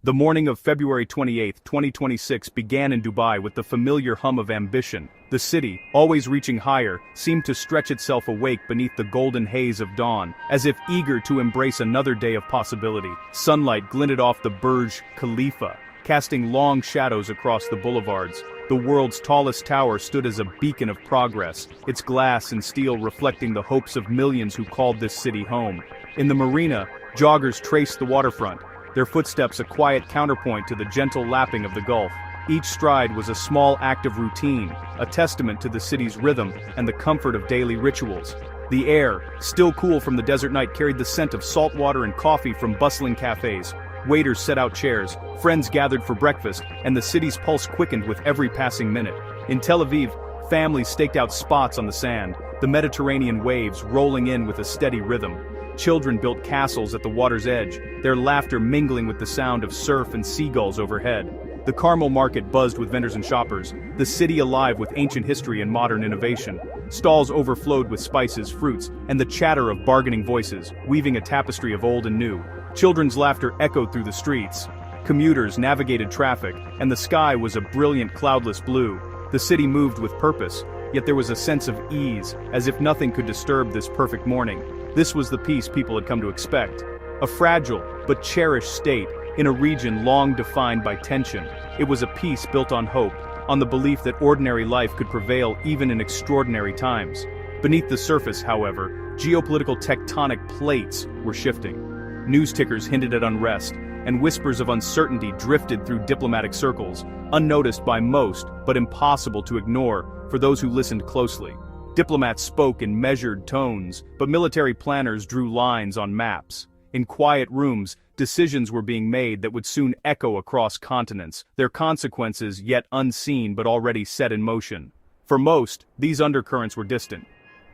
The morning of February 28, 2026 began in Dubai with the familiar hum of ambition. The city, always reaching higher, seemed to stretch itself awake beneath the golden haze of dawn, as if eager to embrace another day of possibility. Sunlight glinted off the Burj Khalifa, casting long shadows across the boulevards. The world's tallest tower stood as a beacon of progress, its glass and steel reflecting the hopes of millions who called this city home. In the marina, joggers traced the waterfront, their footsteps a quiet counterpoint to the gentle lapping of the Gulf. Each stride was a small act of routine, a testament to the city's rhythm and the comfort of daily rituals. The air, still cool from the desert night, carried the scent of salt water and coffee from bustling cafes. Waiters set out chairs, friends gathered for breakfast, and the city's pulse quickened with every passing minute. In Tel Aviv, families staked out spots on the sand, the Mediterranean waves rolling in with a steady rhythm. Children built castles at the water's edge, their laughter mingling with the sound of surf and seagulls overhead. The Carmel market buzzed with vendors and shoppers, the city alive with ancient history and modern innovation. Stalls overflowed with spices, fruits, and the chatter of bargaining voices, weaving a tapestry of old and new. Children's laughter echoed through the streets. Commuters navigated traffic, and the sky was a brilliant cloudless blue. The city moved with purpose, yet there was a sense of ease, as if nothing could disturb this perfect morning. This was the peace people had come to expect. A fragile, but cherished state, in a region long defined by tension. It was a peace built on hope, on the belief that ordinary life could prevail even in extraordinary times. Beneath the surface, however, geopolitical tectonic plates were shifting. News tickers hinted at unrest, and whispers of uncertainty drifted through diplomatic circles, unnoticed by most, but impossible to ignore for those who listened closely. Diplomats spoke in measured tones, but military planners drew lines on maps. In quiet rooms, decisions were being made that would soon echo across continents, their consequences yet unseen but already set in motion. For most, these undercurrents were distant.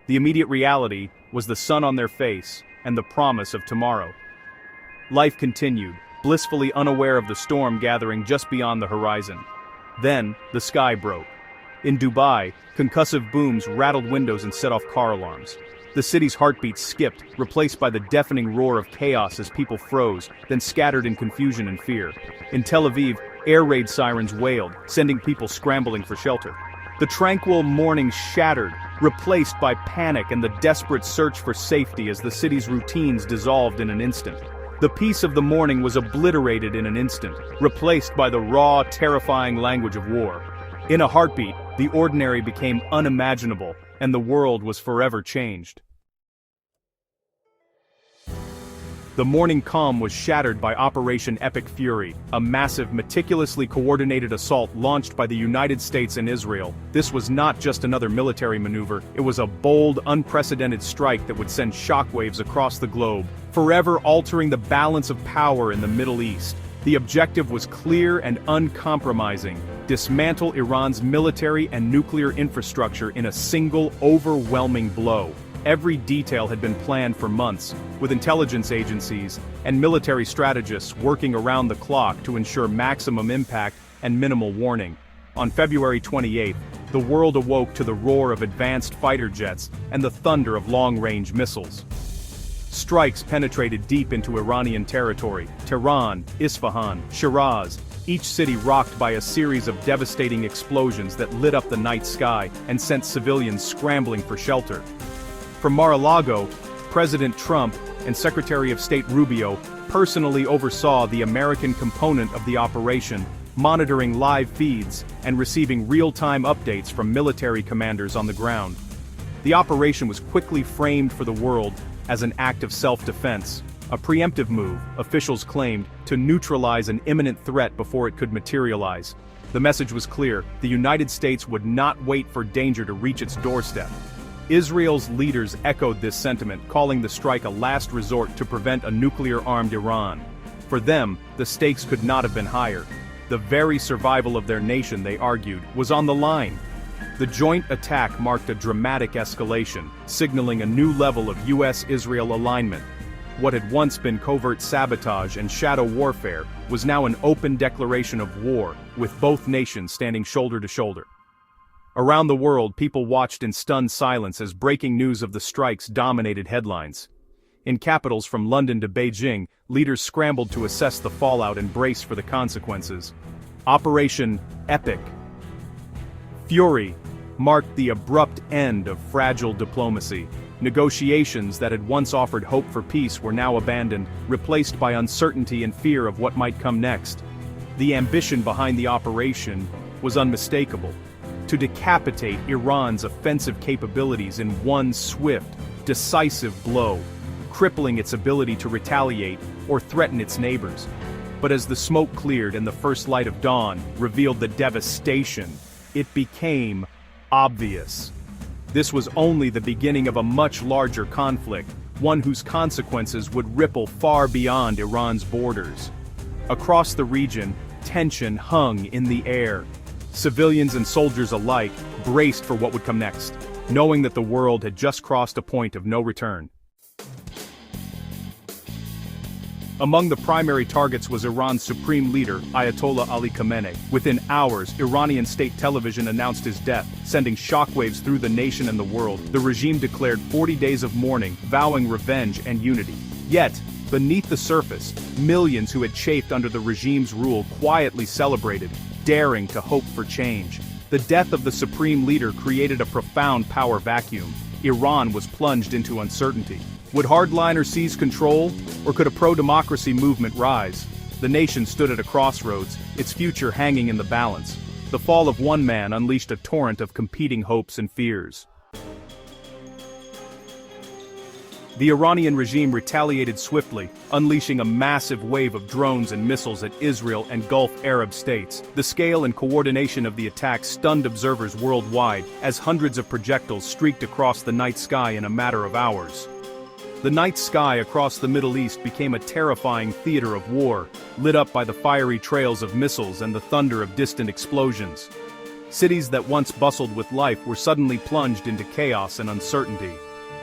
The immediate reality was the sun on their face and the promise of tomorrow. Life continued, blissfully unaware of the storm gathering just beyond the horizon. Then, the sky broke. In Dubai, concussive booms rattled windows and set off car alarms. The city's heartbeat skipped, replaced by the deafening roar of chaos as people froze, then scattered in confusion and fear. In Tel Aviv, air raid sirens wailed, sending people scrambling for shelter. The tranquil morning shattered, replaced by panic and the desperate search for safety as the city's routines dissolved in an instant. The peace of the morning was obliterated in an instant, replaced by the raw, terrifying language of war. In a heartbeat, the ordinary became unimaginable, and the world was forever changed. The morning calm was shattered by Operation Epic Fury, a massive, meticulously coordinated assault launched by the United States and Israel. This was not just another military maneuver, it was a bold, unprecedented strike that would send shockwaves across the globe, forever altering the balance of power in the Middle East. The objective was clear and uncompromising: dismantle Iran's military and nuclear infrastructure in a single, overwhelming blow. Every detail had been planned for months, with intelligence agencies and military strategists working around the clock to ensure maximum impact and minimal warning. On February 28, the world awoke to the roar of advanced fighter jets and the thunder of long-range missiles. Strikes penetrated deep into Iranian territory: Tehran, Isfahan, Shiraz, each city rocked by a series of devastating explosions that lit up the night sky and sent civilians scrambling for shelter. From Mar-a-Lago, President Trump and Secretary of State Rubio personally oversaw the American component of the operation, monitoring live feeds and receiving real-time updates from military commanders on the ground. The operation was quickly framed for the world as an act of self-defense, a preemptive move, officials claimed, to neutralize an imminent threat before it could materialize. The message was clear: the United States would not wait for danger to reach its doorstep. Israel's leaders echoed this sentiment, calling the strike a last resort to prevent a nuclear-armed Iran. For them, the stakes could not have been higher. The very survival of their nation, they argued, was on the line. The joint attack marked a dramatic escalation, signaling a new level of U.S.-Israel alignment. What had once been covert sabotage and shadow warfare was now an open declaration of war, with both nations standing shoulder to shoulder. Around the world, people watched in stunned silence as breaking news of the strikes dominated headlines. In capitals from London to Beijing, leaders scrambled to assess the fallout and brace for the consequences. Operation Epic Fury marked the abrupt end of fragile diplomacy. Negotiations that had once offered hope for peace were now abandoned, replaced by uncertainty and fear of what might come next. The ambition behind the operation was unmistakable: to decapitate Iran's offensive capabilities in one swift, decisive blow, crippling its ability to retaliate or threaten its neighbors. But as the smoke cleared and the first light of dawn revealed the devastation, it became obvious. This was only the beginning of a much larger conflict, one whose consequences would ripple far beyond Iran's borders. Across the region, tension hung in the air. Civilians and soldiers alike braced for what would come next, knowing that the world had just crossed a point of no return. Among the primary targets was Iran's supreme leader, Ayatollah Ali Khamenei. Within hours, Iranian state television announced his death, sending shockwaves through the nation and the world. The regime declared 40 days of mourning, vowing revenge and unity. Yet, beneath the surface, millions who had chafed under the regime's rule quietly celebrated, daring to hope for change. The death of the supreme leader created a profound power vacuum. Iran was plunged into uncertainty. Would hardliners seize control, or could a pro-democracy movement rise? The nation stood at a crossroads, its future hanging in the balance. The fall of one man unleashed a torrent of competing hopes and fears. The Iranian regime retaliated swiftly, unleashing a massive wave of drones and missiles at Israel and Gulf Arab states. The scale and coordination of the attack stunned observers worldwide, as hundreds of projectiles streaked across the night sky in a matter of hours. The night sky across the Middle East became a terrifying theater of war, lit up by the fiery trails of missiles and the thunder of distant explosions. Cities that once bustled with life were suddenly plunged into chaos and uncertainty.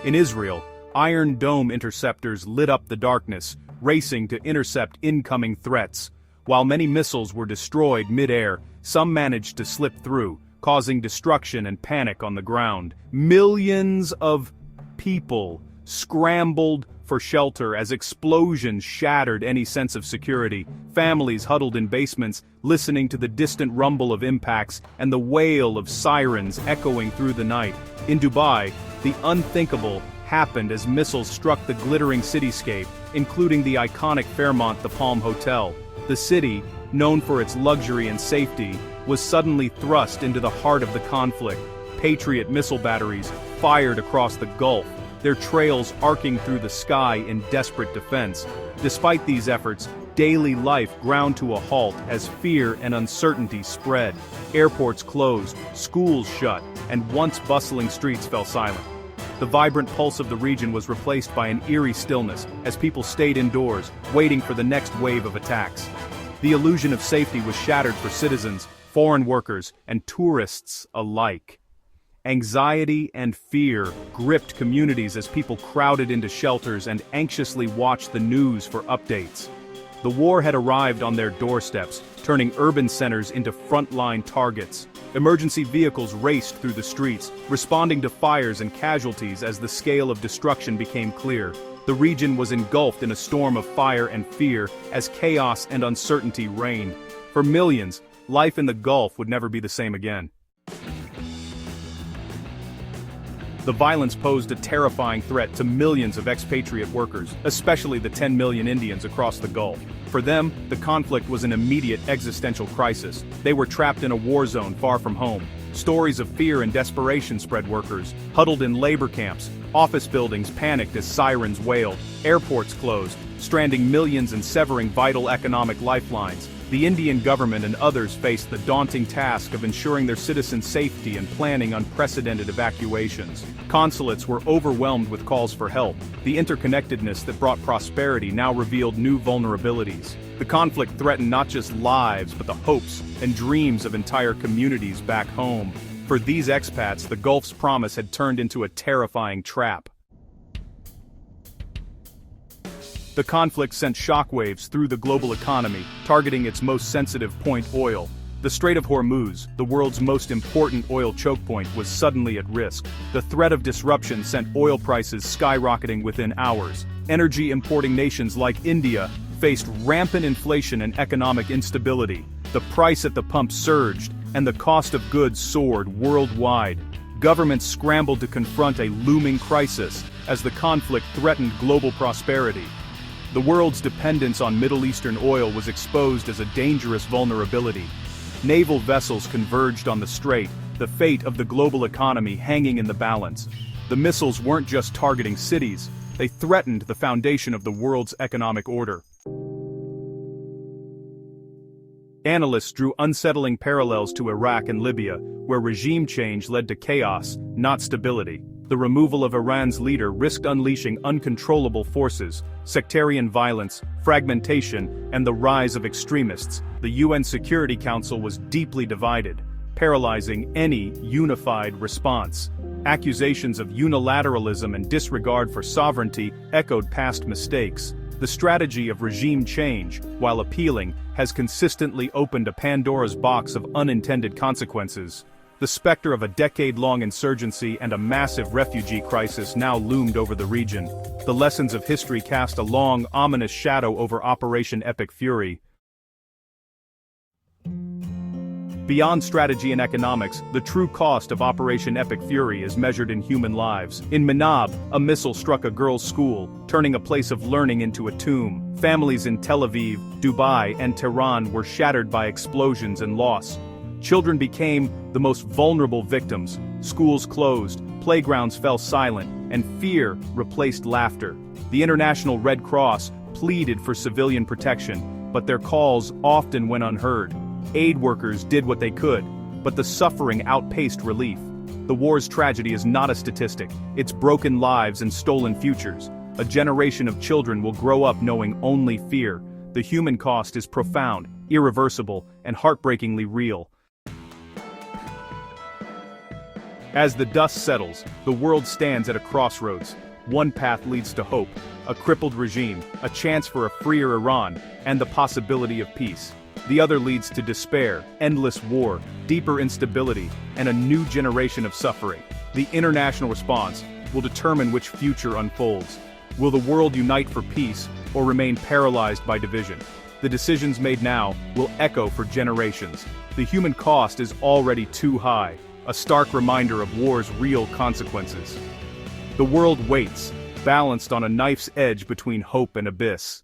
In Israel, Iron Dome interceptors lit up the darkness, racing to intercept incoming threats. While many missiles were destroyed mid-air, some managed to slip through, causing destruction and panic on the ground. Millions of people scrambled for shelter as explosions shattered any sense of security. Families huddled in basements, listening to the distant rumble of impacts and the wail of sirens echoing through the night. In Dubai, the unthinkable happened as missiles struck the glittering cityscape, including the iconic Fairmont The Palm Hotel. The city, known for its luxury and safety, was suddenly thrust into the heart of the conflict. Patriot missile batteries fired across the Gulf, their trails arcing through the sky in desperate defense. Despite these efforts, daily life ground to a halt as fear and uncertainty spread. Airports closed, schools shut, and once bustling streets fell silent. The vibrant pulse of the region was replaced by an eerie stillness as people stayed indoors, waiting for the next wave of attacks. The illusion of safety was shattered for citizens, foreign workers, and tourists alike. Anxiety and fear gripped communities as people crowded into shelters and anxiously watched the news for updates. The war had arrived on their doorsteps, turning urban centers into frontline targets. Emergency vehicles raced through the streets, responding to fires and casualties as the scale of destruction became clear. The region was engulfed in a storm of fire and fear as chaos and uncertainty reigned. For millions, life in the Gulf would never be the same again. The violence posed a terrifying threat to millions of expatriate workers, especially the 10 million Indians across the Gulf. For them, the conflict was an immediate existential crisis. They were trapped in a war zone far from home. Stories of fear and desperation spread. Workers huddled in labor camps, office buildings panicked as sirens wailed, airports closed, stranding millions and severing vital economic lifelines. The Indian government and others faced the daunting task of ensuring their citizens' safety and planning unprecedented evacuations. Consulates were overwhelmed with calls for help. The interconnectedness that brought prosperity now revealed new vulnerabilities. The conflict threatened not just lives but the hopes and dreams of entire communities back home. For these expats, the Gulf's promise had turned into a terrifying trap. The conflict sent shockwaves through the global economy, targeting its most sensitive point: oil. The Strait of Hormuz, the world's most important oil choke point, was suddenly at risk. The threat of disruption sent oil prices skyrocketing within hours. Energy-importing nations like India faced rampant inflation and economic instability. The price at the pump surged, and the cost of goods soared worldwide. Governments scrambled to confront a looming crisis as the conflict threatened global prosperity. The world's dependence on Middle Eastern oil was exposed as a dangerous vulnerability. Naval vessels converged on the strait, the fate of the global economy hanging in the balance. The missiles weren't just targeting cities, they threatened the foundation of the world's economic order. Analysts drew unsettling parallels to Iraq and Libya, where regime change led to chaos, not stability. The removal of Iran's leader risked unleashing uncontrollable forces, sectarian violence, fragmentation, and the rise of extremists. The UN Security Council was deeply divided, paralyzing any unified response. Accusations of unilateralism and disregard for sovereignty echoed past mistakes. The strategy of regime change, while appealing, has consistently opened a Pandora's box of unintended consequences. The specter of a decade-long insurgency and a massive refugee crisis now loomed over the region. The lessons of history cast a long, ominous shadow over Operation Epic Fury. Beyond strategy and economics, the true cost of Operation Epic Fury is measured in human lives. In Manab, a missile struck a girls' school, turning a place of learning into a tomb. Families in Tel Aviv, Dubai, and Tehran were shattered by explosions and loss. Children became the most vulnerable victims. Schools closed, playgrounds fell silent, and fear replaced laughter. The International Red Cross pleaded for civilian protection, but their calls often went unheard. Aid workers did what they could, but the suffering outpaced relief. The war's tragedy is not a statistic, it's broken lives and stolen futures. A generation of children will grow up knowing only fear. The human cost is profound, irreversible, and heartbreakingly real. As the dust settles, the world stands at a crossroads. One path leads to hope, a crippled regime, a chance for a freer Iran, and the possibility of peace. The other leads to despair, endless war, deeper instability, and a new generation of suffering. The international response will determine which future unfolds. Will the world unite for peace, or remain paralyzed by division? The decisions made now will echo for generations. The human cost is already too high, a stark reminder of war's real consequences. The world waits, balanced on a knife's edge between hope and abyss.